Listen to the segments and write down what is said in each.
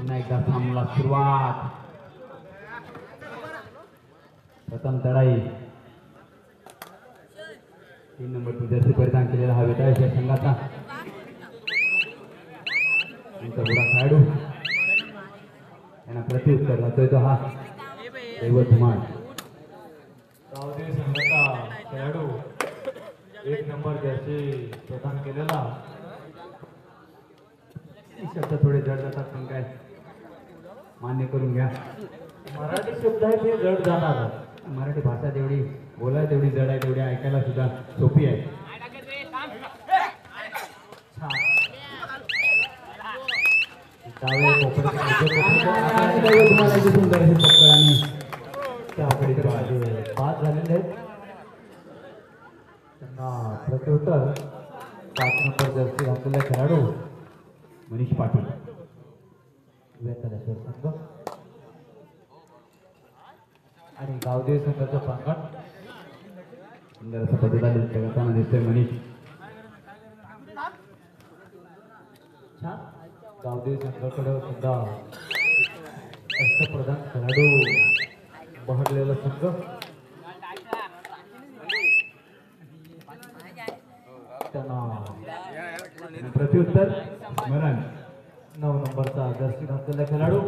पुन्हा एकदा सामना सुरुवात. प्रथम चढाई 3 नंबर जर्सी परिधान केलेला हा वेताळेश्वर संघाचा बुरा खेळाडू यांना प्रत्युत्तर जातोय तो हा दैवत धुमाळ. गावदेवी संघाचा खेळाडू 1 नंबर जर्सी प्रदान केलेला. शब्द थोडे जड जातात पण काय मान्य करून घ्या. मराठी शब्द आहे ते जड जाणार. मराठी भाषा जेवढी बोलायला तेवढी जड आहे तेवढी ऐकायला सुद्धा सोपी आहे. सुंदर हे पक्कड आणि त्याकडे बाद झालेले आहेत. त्यांना प्रत्युत्तर 5 नंबर जर्सी घातलेला खेळाडू मनीष पाटील वेताळेश्वर संघ आणि गावदेवी संघाचं प्रांगण सुंदर असं पद्धतीने करताना दिसतोय मनीष. छान. गावदेवी संघाकडे सुद्धा अष्टप्रधान खेळाडू बहरलेला संघ. त्यांना प्रत्युत्तर स्मरण 9 नंबरचा जर्सी घातलेला खेळाडू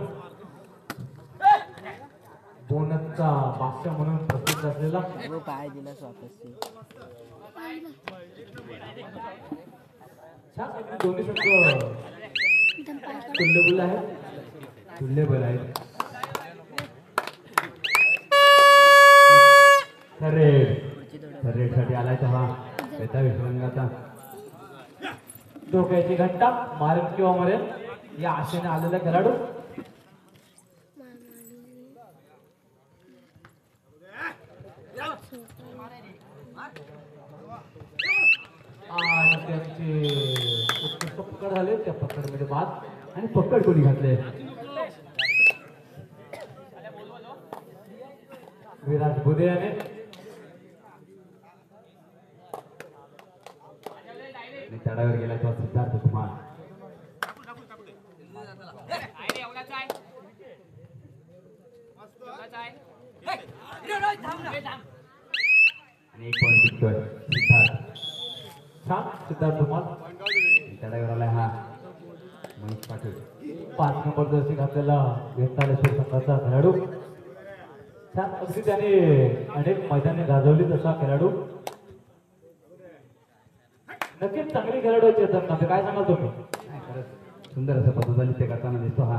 बोनसचा बादशाह म्हणून प्रसिद्ध असलेला काय दिला वापस छान. दोन्ही संघ तुल्यबल आहेत. तुल्यबल आहेत. थर्रेडसाठी आलाय तो हा वेताळेश्वर संघाचा. डोक्याची घंटा मारेल किंवा मरेल या आशेने आलेला खेळाडू. आणि त्यांची उत्कृष्ट पकड झाले. त्या पकडमध्ये बाद आणि पक्कड कोणी घातले विराज बुधे याने तडावर गेला तो सिद्धार्थ कुमार. आणि 1 पॉईंट टिकतोय सिद्धार्थ. छान. सिद्धार्थ कुमार तडावर आलाय हा मनीष पाटील. 5 नंबर जर्सी घातलेला वेताळेश्वर संघाचा खेळाडू. छान. अगदी त्याने अनेक मैदाने गाजवली तसा खेळाडू. नक्कीच चांगली खेळाडू चेतन ना काय सांगाल तुम्ही. सुंदर असं पद्धतीने ते करताना दिसतो हा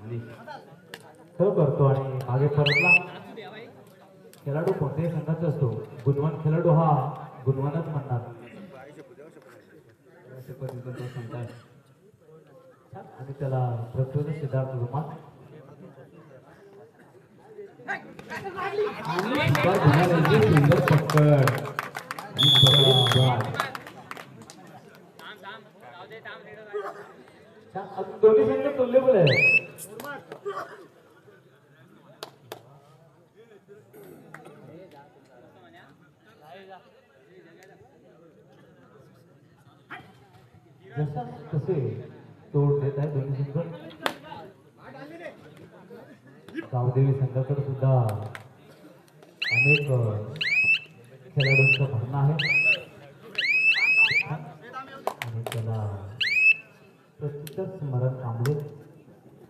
मनीष. तो करतो आणि मागे परतला. खेळाडू कोणत्याही संघाचा असतो गुणवान खेळाडू हा गुणवानच म्हणणार. अशा पद्धतीने तो सांगताय. आणि त्याला प्रत्युत्तर सिद्धार्थ कुमार. सुंदर पकड दोन्ही संघ तुल्यबल आहे. जसा तसे तोड देत आहे दोन्ही संघ. गावदेवी संघाकडे सुद्धा अनेक खेळाडूंचं भरणं आहे आणि त्याला प्रत्युत्तर स्मरण कांबळे.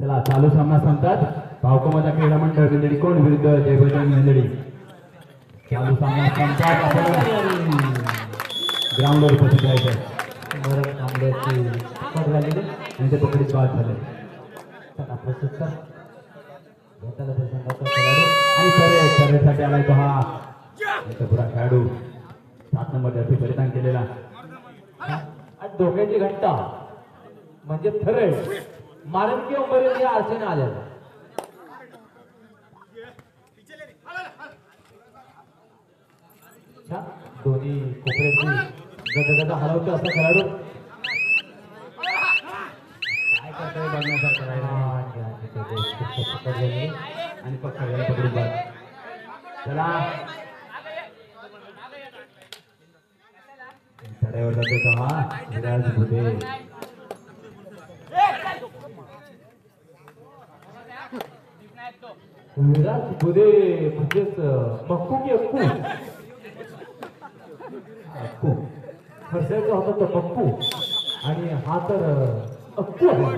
चला चालू सामना सांगतात भावकोमाचा क्रीडा मंडळ मंडळी कोण विरुद्ध जय बजरंग मंडळी. चालू सामना सांगतात ग्राउंडवर उपस्थित राहायचं. स्मरण कांबळेची पकड झालेली आणि ते पकडीत बाद झाले. त्यांना प्रत्युत्तर वेताळेश्वर संघाचा खेळाडू आणि सर्वेसाठी आलाय तो हा बुरा खेळाडू 7 नंबर जर्सी परिधान केलेला. आणि डोक्याची घंटा म्हणजे थरेड मारेल किंवा मरेल या आशेने आलेला. दोन्ही कोपऱ्याची गदगदा हलवतो असा खेळाडू. काय करतोय बघण्यासारखं राहिलं आणि पकडून बाद. चला चढाईवर जातो तो हा विराज बुधे. विराज बुधे म्हणजेच पक्कू की अक्कू अक्कू खर्चायचा होता तो पप्पू आणि हा तर अक्कू आहे.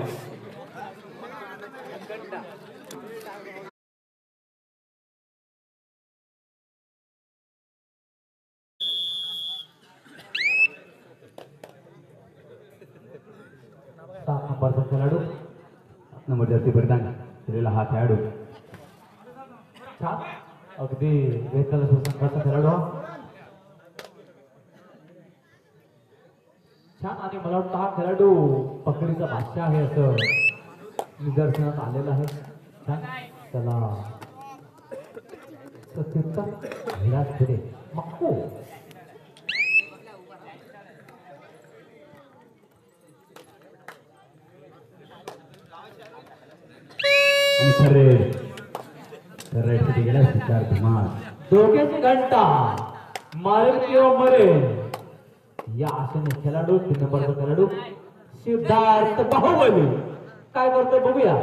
सात नंबरचा खेळाडू नंबर जर्सी परिधान केलेला हा खेळाडू छान अगदी वेताला सुसंगाचा खेळाडू हा छान. आणि मला वाटतं हा खेळाडू पकडीचा बादशाह आहे असं निदर्शनात आलेलं आहे. छान त्याला विराज पुढे मक्कू आणि खरेड गेला चार धमाल. डोक्याची घंटा मारेल किंवा मरेल या आशेने खेळाडू 3 नंबरचा खेळाडू सिद्धार्थ बाहुबली काय करतो बघूया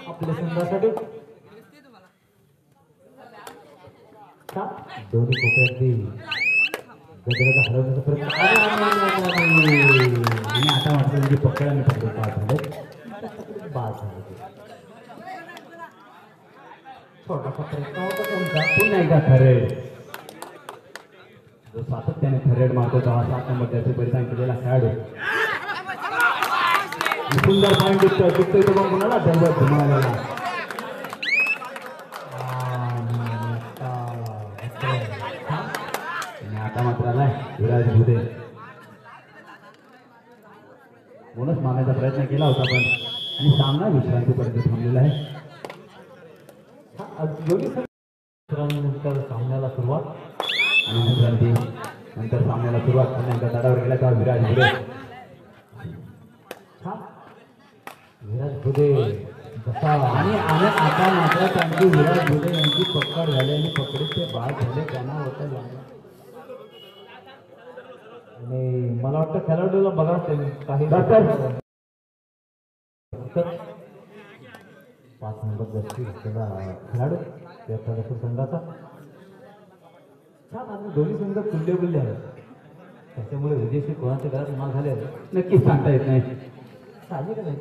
आपल्या संघासाठी. दोन्ही कोपऱ्यातली गजराला हलवण्याचा प्रयत्न आणि आता मात्र म्हणजे पकडायला पडतो बाद झाले. छोटासा प्रयत्न होता त्यांचा. पुन्हा एकदा खरेड जो सातत्याने खरेड मारतो तो हा 7 नंबर त्याचे परिधान केलेला खेळाडू. सुंदर पॉईंट दिसतोय तो मग कुणाला दंगत धुमाळलेला. आणि आता मात्र आलाय विराज बुधे. बोनस मारण्याचा प्रयत्न केला होता पण आणि सामना विश्रांतीपर्यंत थांबलेला आहे. नंतर सामन्याला सुरुवात आणि विश्रांती नंतर सामन्याला सुरुवात करण्याच्या तडावर गेला तेव्हा विराज बुधे. विराज बुधे जसा आणि आता मात्र त्यांची विराज बुधे यांची पकड झाली आणि पकडीचे बाद झाले त्यांना होतं. आणि मला वाटतं खेळाडूला बघा काही 5 नंबर जर्सी घेतलेला खेळाडू त्या संघाचा. छान आणि दोन्ही संघ तुल्यबुल्य आहेत त्याच्यामुळे विदेशी कोणाच्या घरात माल झाले नक्कीच सांगता येत नाही. साहजिक नाही.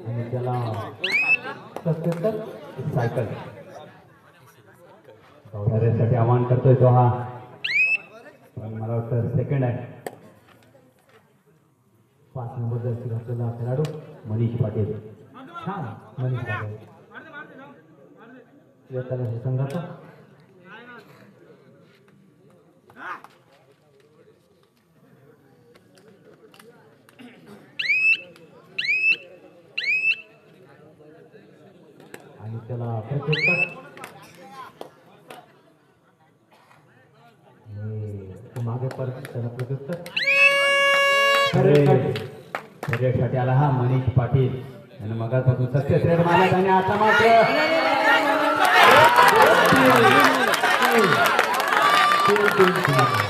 आणि त्याला 77 सायकल साठी आवाहन करतोय तो हा. मला वाटतं सेकंड आहे. 5 नंबर जर्सी घातलेला खेळाडू मनीष पाटील. छान मनीष पाटील येताना संघाचा. आणि त्याला प्रत्युत्तर मागे परत त्याला प्रत्युत्तर साठी आला हा मनीष पाटील आणि मगापासून सक्सेस रेड मारत आणि आता मात्र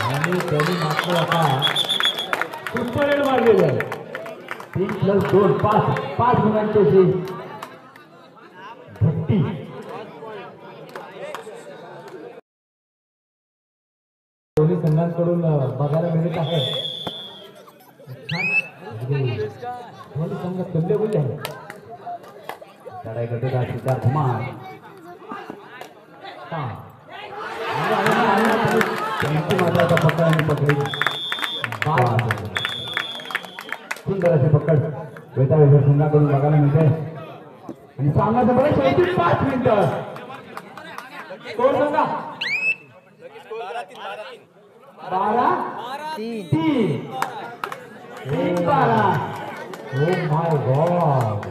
आणि त्यांनी मात्र आता सुपर रेड मारलेले आहे. 3+2 5 गुणांची भट्टी. दोन्ही संघांकडून बघायला मिळत आहे. दोन्ही संघ तुल्यबुल्य आहे. लढाई करतो का सिद्धार्थ धुमाळ. त्यांची मात्र आता पकड आणि पकडी सुंदर असे पकड वेताळेश्वर संघाकडून बघायला मिळते. आणि सामना जवळ शेवटी 5 मिनिटं. कोण सांगा 12-3 3-12. ओ माय गॉड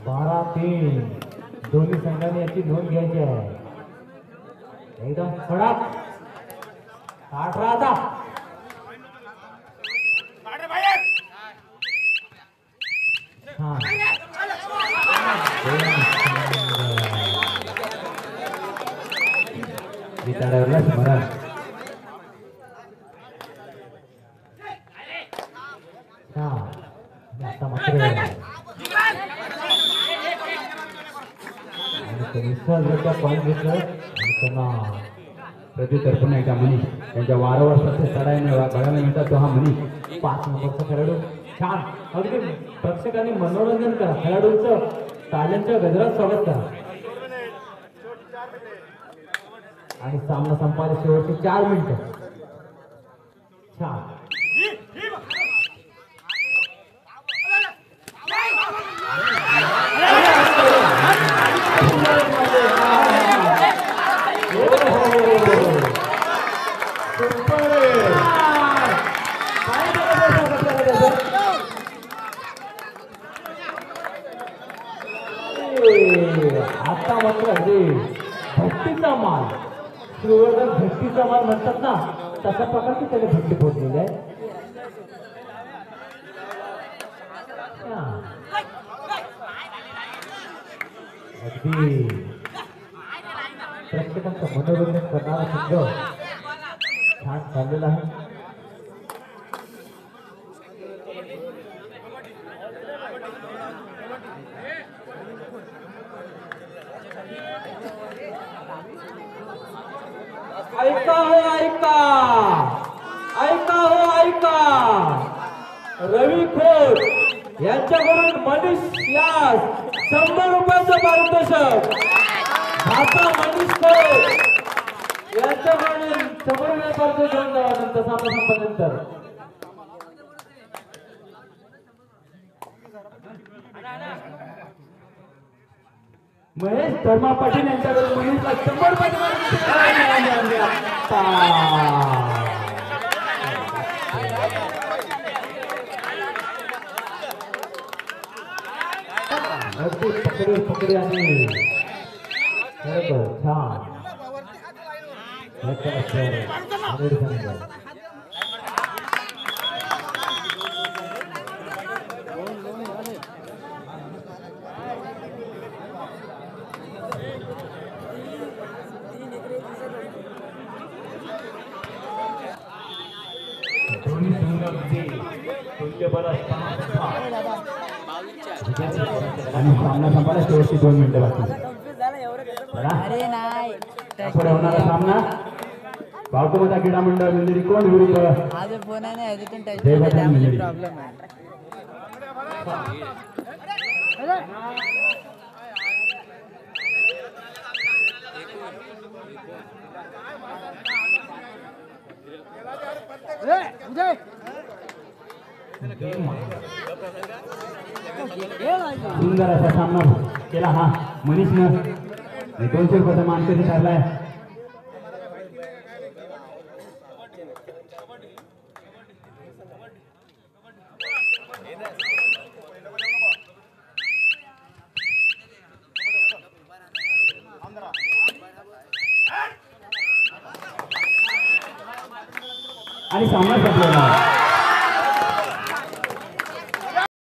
12-3 दोन्ही संघांनी याची नोंद घ्यायची आहे. एकदम कडक 18 हा तडावरला स्मरण. आता मात्र पॉईंट घेतलं आणि त्यांना प्रत्युत्तर पुन्हा एकदा मनीष त्यांच्या वारंवार सतत चढाईने बघायला मिळतात तो हा मनीष. 5 नंबरचा खेळाडू छान. अगदी प्रेक्षकांनी मनोरंजन करा, खेळाडूंचं ताल्यांच्या गजरात स्वागत करा. आणि सामना संपायला शेवटचे 4 मिनिटं. छान. आता मात्र अगदी भट्टीचा माल, शिववर्धन भट्टीचा माल म्हणतात ना, तशा प्रकारची त्याने भट्टी फोडलेली आहे. अगदी प्रेक्षकांचं मनोरंजन करणारा संघ छान चाललेला आहे. ऐका हो ऐका, ऐका हो ऐका, रवी खोत यांच्याकडून मनीष यास 100 रुपयाचं पारितोषिक. आता मनीष खोत यांच्याकडून 100 रुपये पारितोषिक नंतर सामना संपल्यानंतर. महेश धर्मा पाटील यांच्याकडून मनीषला 100 रुपये. पकडी आणि बरोबर छान. आणि सामना संपायला शेवटची 2 मिनिटं बाकी. अरे नाही पुढे होणारा सामना भावकोमता क्रीडा मंडळ मंदिरी कोण विरुद्ध हा जो फोन आहे ना ह्याच्यातून टच जयभद्र त्यामुळे मंदिरी. प्रॉब्लेम आहे. सुंदर असा सामना केला हा मनीषनं. 200 रुपयाचा मानकरी ठरलाय. आणि सामना संपलेला.